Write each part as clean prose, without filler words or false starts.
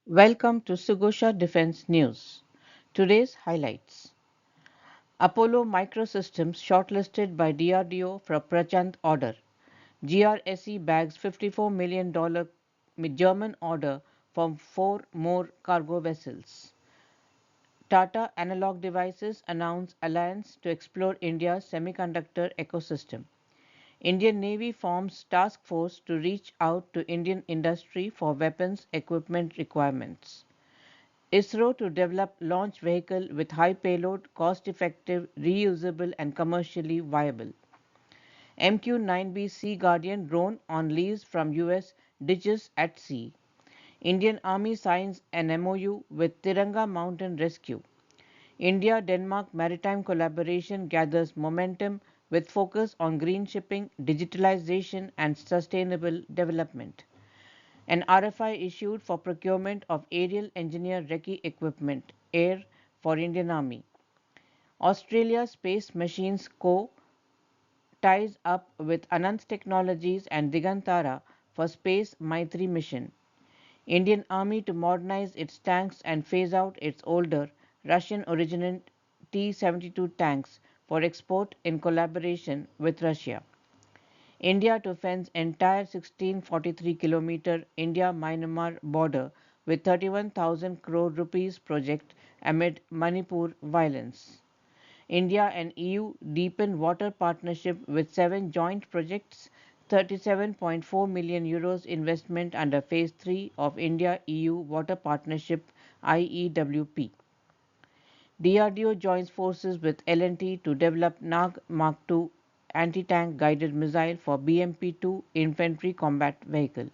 Welcome to Sugosha Defense News. Today's highlights: Apollo Microsystems shortlisted by DRDO for PRACHAND order. GRSE bags $54 million German order for 4 more cargo vessels. Tata Analog Devices announced alliance to explore India's semiconductor ecosystem. Indian Navy forms task force to reach out to Indian industry for weapons equipment requirements. ISRO to develop launch vehicle with high payload, cost-effective, reusable and commercially viable. MQ-9B Sea Guardian drone on lease from US ditches at sea. Indian Army signs an MOU with Tiranga Mountain Rescue. India-Denmark maritime collaboration gathers momentum with focus on green shipping, digitalization and sustainable development. An RFI issued for procurement of aerial engineer recce equipment (AIR) for Indian Army. Australia Space Machines Co. ties up with Ananth Technologies and Digantara for Space MAITRI mission. Indian Army to modernize its tanks and phase out its older Russian-originated T-72 tanks for export in collaboration with Russia. India to fence entire 1643-kilometer India-Myanmar border with 31,000 crore rupees project amid Manipur violence. India and EU deepen water partnership with 7 joint projects, 37.4 million euros investment under phase 3 of India-EU Water Partnership IEWP. DRDO joins forces with L&T to develop Nag Mark II anti-tank guided missile for BMP-2 infantry combat vehicle.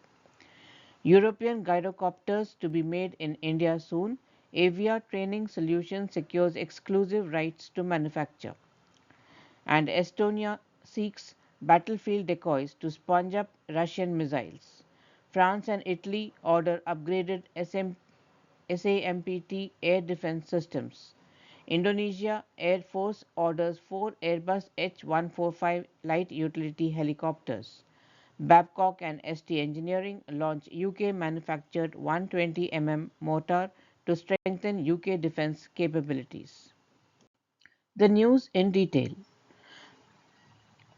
European gyrocopters to be made in India soon. Avia Training Solutions secures exclusive rights to manufacture. And Estonia seeks battlefield decoys to sponge up Russian missiles. France and Italy order upgraded SAMPT air defense systems. Indonesia Air Force orders 4 Airbus H145 light utility helicopters. Babcock and ST Engineering launch UK manufactured 120 mortar to strengthen UK defense capabilities. The news in detail.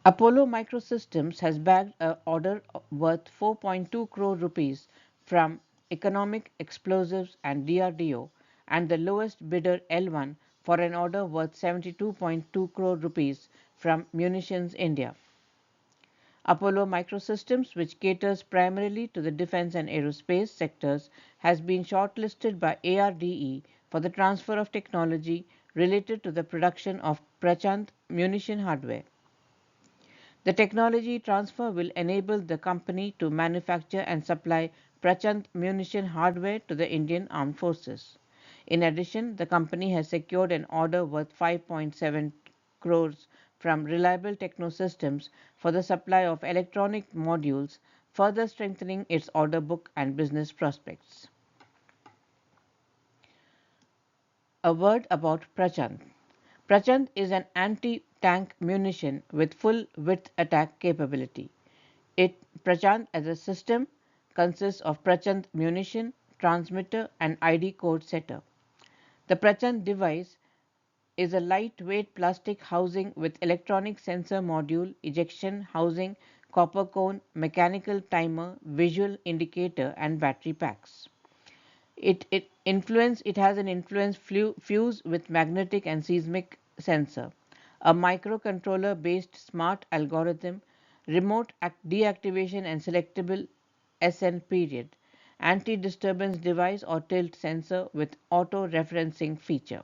Apollo Microsystems has bagged an order worth 4.2 crore rupees from Economic Explosives and DRDO and the lowest bidder L1 for an order worth 72.2 crore rupees from Munitions India. Apollo Microsystems, which caters primarily to the defense and aerospace sectors, has been shortlisted by ARDE for the transfer of technology related to the production of PRACHAND munition hardware. The technology transfer will enable the company to manufacture and supply PRACHAND munition hardware to the Indian Armed Forces. In addition, the company has secured an order worth 5.7 crores from Reliable Technosystems for the supply of electronic modules, further strengthening its order book and business prospects. A word about Prachand. Prachand is an anti-tank munition with full width attack capability. Prachand as a system consists of Prachand munition, transmitter and ID code setter. The Prachand device is a lightweight plastic housing with electronic sensor module, ejection housing, copper cone, mechanical timer, visual indicator and battery packs. It has an influence fuse with magnetic and seismic sensor, a microcontroller based smart algorithm, remote deactivation and selectable SN period, anti-disturbance device or tilt sensor with auto referencing feature.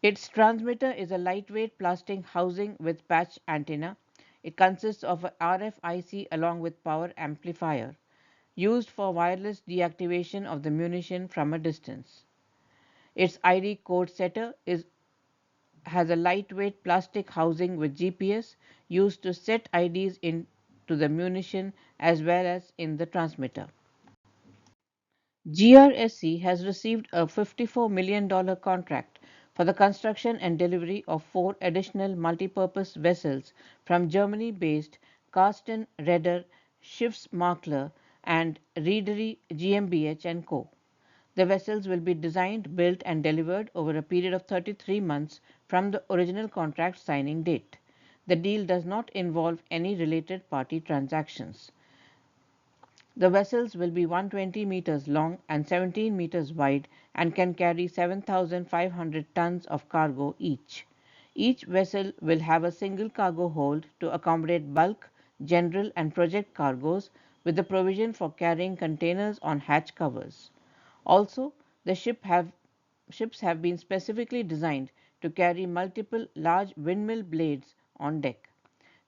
Its transmitter is a lightweight plastic housing with patch antenna. It consists of a RFIC along with power amplifier, used for wireless deactivation of the munition from a distance. Its ID code setter has a lightweight plastic housing with GPS used to set IDs into the munition as well as in the transmitter. GRSE has received a $54 million contract for the construction and delivery of 4 additional multipurpose vessels from Germany-based Karsten Redder Schiffsmakler and Reedery GmbH and Co. The vessels will be designed, built and delivered over a period of 33 months from the original contract signing date. The deal does not involve any related party transactions. The vessels will be 120 meters long and 17 meters wide and can carry 7,500 tons of cargo each. Each vessel will have a single cargo hold to accommodate bulk, general and project cargoes with the provision for carrying containers on hatch covers. Also, the ships have been specifically designed to carry multiple large windmill blades on deck.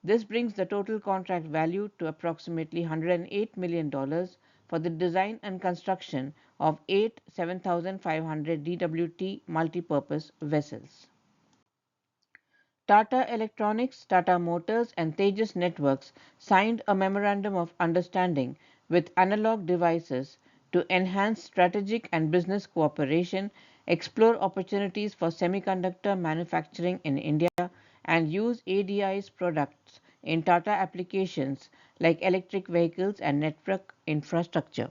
This brings the total contract value to approximately $108 million for the design and construction of 8 7,500 DWT multipurpose vessels. Tata Electronics, Tata Motors and Tejas Networks signed a memorandum of understanding with Analog Devices to enhance strategic and business cooperation, explore opportunities for semiconductor manufacturing in India, and use ADI's products in Tata applications like electric vehicles and network infrastructure.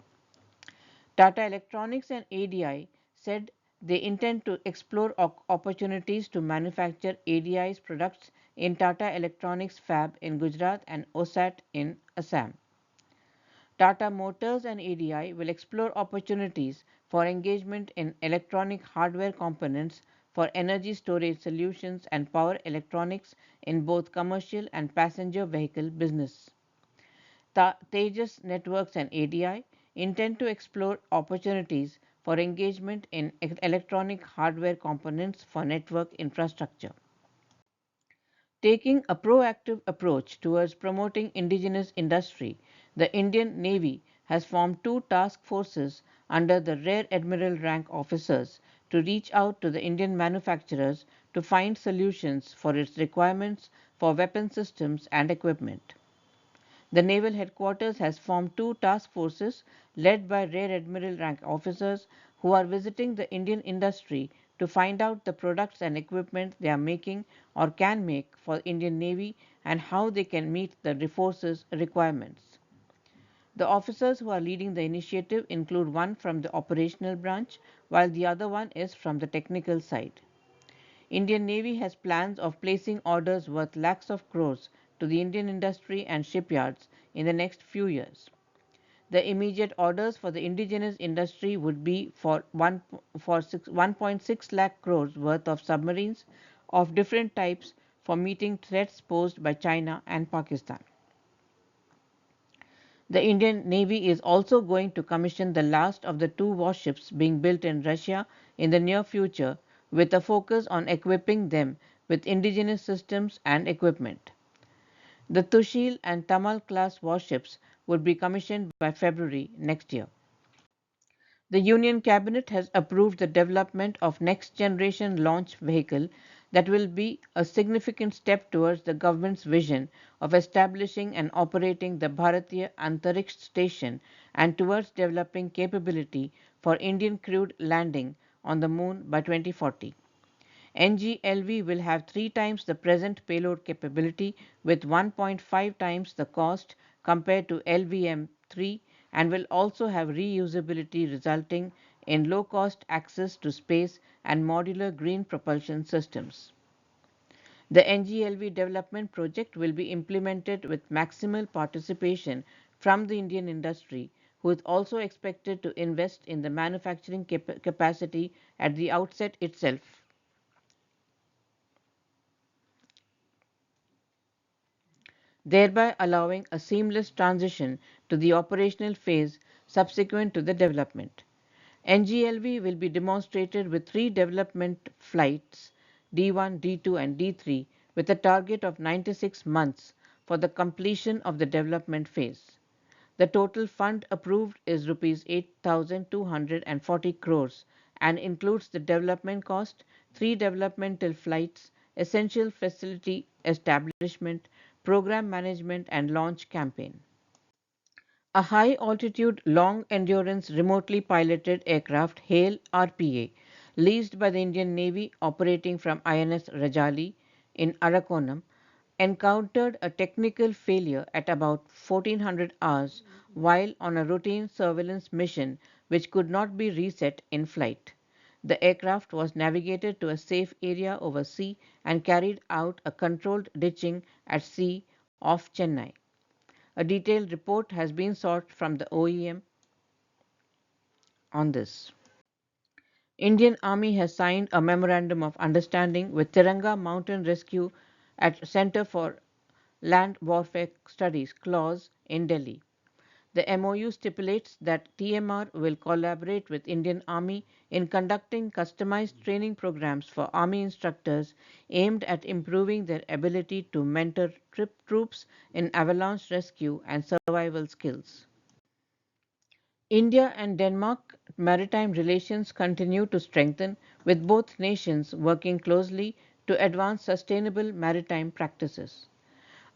Tata Electronics and ADI said they intend to explore opportunities to manufacture ADI's products in Tata Electronics Fab in Gujarat and OSAT in Assam. Tata Motors and ADI will explore opportunities for engagement in electronic hardware components for energy storage solutions and power electronics in both commercial and passenger vehicle business. Tejas Networks and ADI intend to explore opportunities for engagement in electronic hardware components for network infrastructure. Taking a proactive approach towards promoting indigenous industry, the Indian Navy has formed two task forces under the Rear Admiral rank officers to reach out to the Indian manufacturers to find solutions for its requirements for weapon systems and equipment. The Naval Headquarters has formed two task forces led by Rear Admiral rank officers who are visiting the Indian industry to find out the products and equipment they are making or can make for Indian Navy and how they can meet the force's requirements. The officers who are leading the initiative include one from the operational branch while the other one is from the technical side. Indian Navy has plans of placing orders worth lakhs of crores to the Indian industry and shipyards in the next few years. The immediate orders for the indigenous industry would be for 1.6 lakh crores worth of submarines of different types for meeting threats posed by China and Pakistan. The Indian Navy is also going to commission the last of the two warships being built in Russia in the near future with a focus on equipping them with indigenous systems and equipment. The Tushil and Tamal class warships would be commissioned by February next year. The Union Cabinet has approved the development of next generation launch vehicle that will be a significant step towards the government's vision of establishing and operating the Bharatiya Antariksh Station and towards developing capability for Indian crewed landing on the moon by 2040. NGLV will have 3 times the present payload capability with 1.5 times the cost compared to LVM-3 and will also have reusability resulting in low cost access to space and modular green propulsion systems. The NGLV development project will be implemented with maximal participation from the Indian industry, who is also expected to invest in the manufacturing capacity at the outset itself. Thereby allowing a seamless transition to the operational phase subsequent to the development. NGLV will be demonstrated with 3 development flights D1, D2 and D3 with a target of 96 months for the completion of the development phase. The total fund approved is Rs 8,240 crores and includes the development cost, 3 developmental flights, essential facility establishment, program management and launch campaign. A high altitude long endurance remotely piloted aircraft HALE RPA leased by the Indian Navy operating from INS Rajali in Arakonam encountered a technical failure at about 1400 hours while on a routine surveillance mission which could not be reset in flight. The aircraft was navigated to a safe area over sea and carried out a controlled ditching at sea off Chennai. A detailed report has been sought from the OEM on this. Indian Army has signed a memorandum of understanding with Tiranga Mountain Rescue at Center for Land Warfare Studies clause in Delhi. The MOU stipulates that TMR will collaborate with Indian Army in conducting customized training programs for Army instructors aimed at improving their ability to mentor troops in avalanche rescue and survival skills. India and Denmark maritime relations continue to strengthen, with both nations working closely to advance sustainable maritime practices.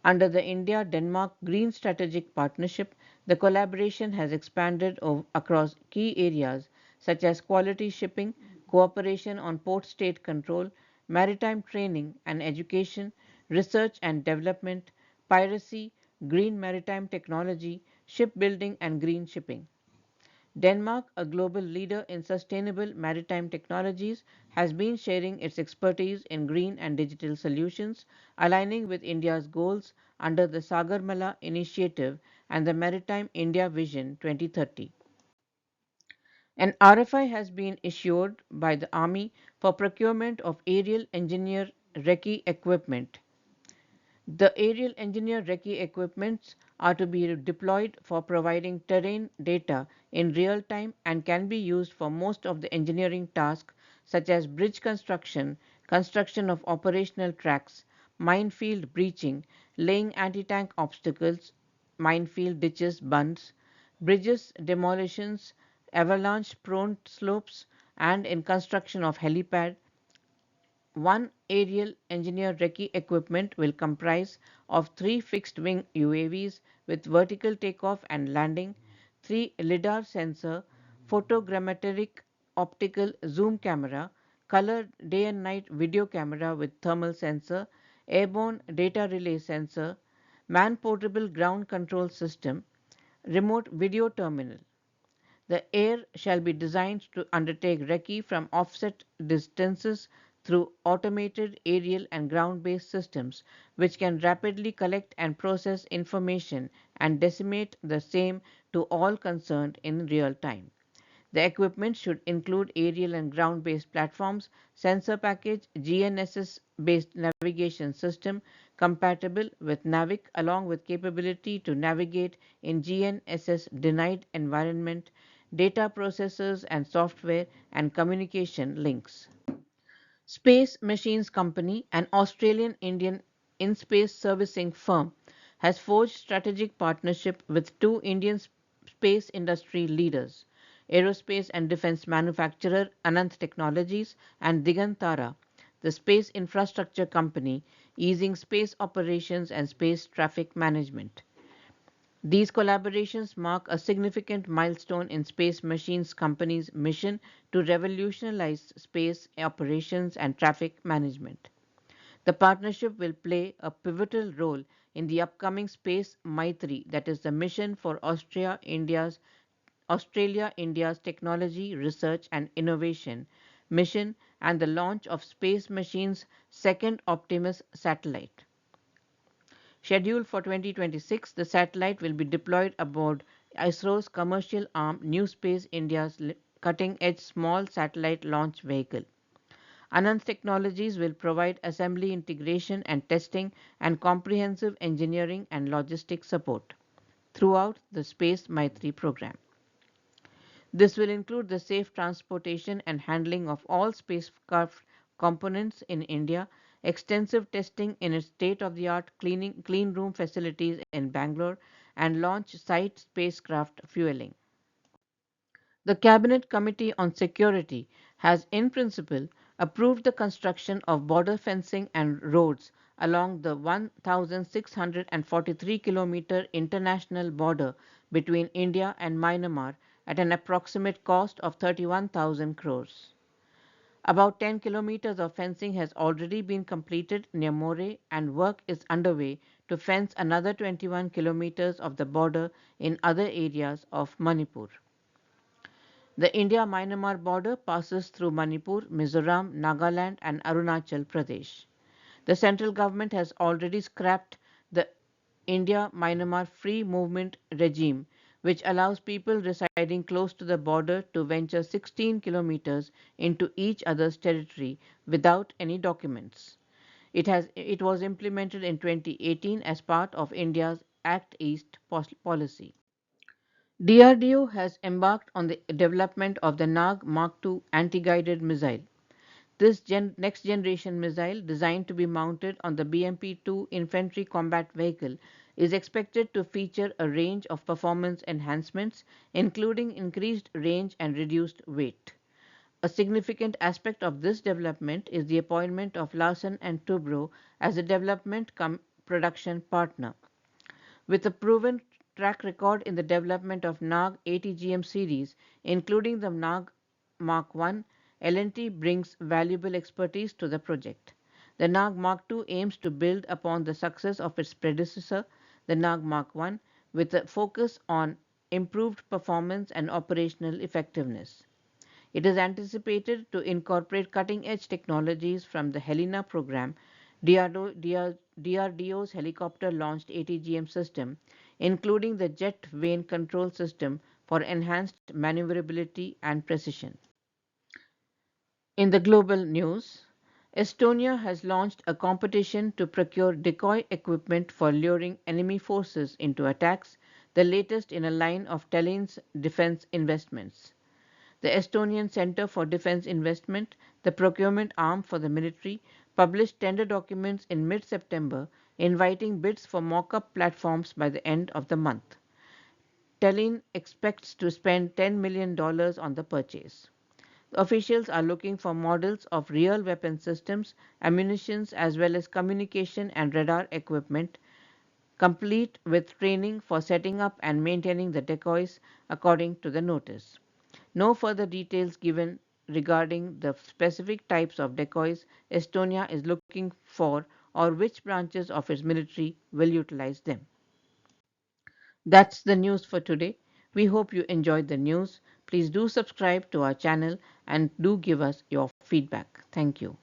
Under the India Denmark Green Strategic Partnership, the collaboration has expanded across key areas such as quality shipping, cooperation on port state control, maritime training and education, research and development, piracy, green maritime technology, shipbuilding, and green shipping. Denmark, a global leader in sustainable maritime technologies, has been sharing its expertise in green and digital solutions, aligning with India's goals under the Sagarmala Initiative and the Maritime India Vision 2030. An RFI has been issued by the Army for procurement of aerial engineer recce equipment. The aerial engineer recce equipments are to be deployed for providing terrain data in real time and can be used for most of the engineering tasks such as bridge construction, construction of operational tracks, minefield breaching, laying anti-tank obstacles, minefield ditches, bunds, bridges, demolitions, avalanche prone slopes, and in construction of helipad. One aerial engineer recce equipment will comprise of three fixed-wing UAVs with vertical takeoff and landing, three lidar sensor, photogrammetric optical zoom camera, color day and night video camera with thermal sensor, airborne data relay sensor, man-portable ground control system, remote video terminal. The air shall be designed to undertake recce from offset distances through automated aerial and ground-based systems which can rapidly collect and process information and disseminate the same to all concerned in real time. The equipment should include aerial and ground-based platforms, sensor package, GNSS-based navigation system compatible with NAVIC along with capability to navigate in GNSS-denied environment, data processors and software, and communication links. Space Machines Company, an Australian-Indian in-space servicing firm, has forged strategic partnership with two Indian space industry leaders, aerospace and defense manufacturer Ananth Technologies and Digantara, the space infrastructure company, easing space operations and space traffic management. These collaborations mark a significant milestone in Space Machines Company's mission to revolutionize space operations and traffic management. The partnership will play a pivotal role in the upcoming Space MAITRI, that is the mission for Australia India's Technology, Research and Innovation mission and the launch of Space Machines' second Optimus satellite. Scheduled for 2026, the satellite will be deployed aboard ISRO's commercial arm New Space India's cutting-edge small satellite launch vehicle. Ananth Technologies will provide assembly integration and testing and comprehensive engineering and logistics support throughout the Space Maitri program. This will include the safe transportation and handling of all spacecraft components in India, extensive testing in its state-of-the-art clean room facilities in Bangalore, and launch site spacecraft fueling. The Cabinet Committee on Security has, in principle, approved the construction of border fencing and roads along the 1,643 kilometer international border between India and Myanmar at an approximate cost of 31,000 crores. About 10 kilometers of fencing has already been completed near More, and work is underway to fence another 21 kilometers of the border in other areas of Manipur. The India-Myanmar border passes through Manipur, Mizoram, Nagaland and Arunachal Pradesh. The central government has already scrapped the India-Myanmar free movement regime, which allows people residing close to the border to venture 16 kilometers into each other's territory without any documents. It was implemented in 2018 as part of India's Act East policy. DRDO has embarked on the development of the Nag Mark II anti-guided missile. This next generation missile, designed to be mounted on the BMP-2 infantry combat vehicle, is expected to feature a range of performance enhancements, including increased range and reduced weight. A significant aspect of this development is the appointment of Larsen and Toubro as a development production partner. With a proven track record in the development of NAG ATGM series, including the NAG Mark I, L&T brings valuable expertise to the project. The NAG Mark II aims to build upon the success of its predecessor, the NAG Mark I, with a focus on improved performance and operational effectiveness. It is anticipated to incorporate cutting-edge technologies from the Helena program, DRDO's helicopter-launched ATGM system, including the jet vane control system for enhanced maneuverability and precision. In the global news, Estonia has launched a competition to procure decoy equipment for luring enemy forces into attacks, the latest in a line of Tallinn's defense investments. The Estonian Centre for Defence Investment, the procurement arm for the military, published tender documents in mid-September inviting bids for mock-up platforms by the end of the month. Tallinn expects to spend $10 million on the purchase. The officials are looking for models of real weapon systems, ammunitions as well as communication and radar equipment, complete with training for setting up and maintaining the decoys according to the notice. No further details given regarding the specific types of decoys Estonia is looking for or which branches of its military will utilize them. That's the news for today. We hope you enjoyed the news. Please do subscribe to our channel and do give us your feedback. Thank you.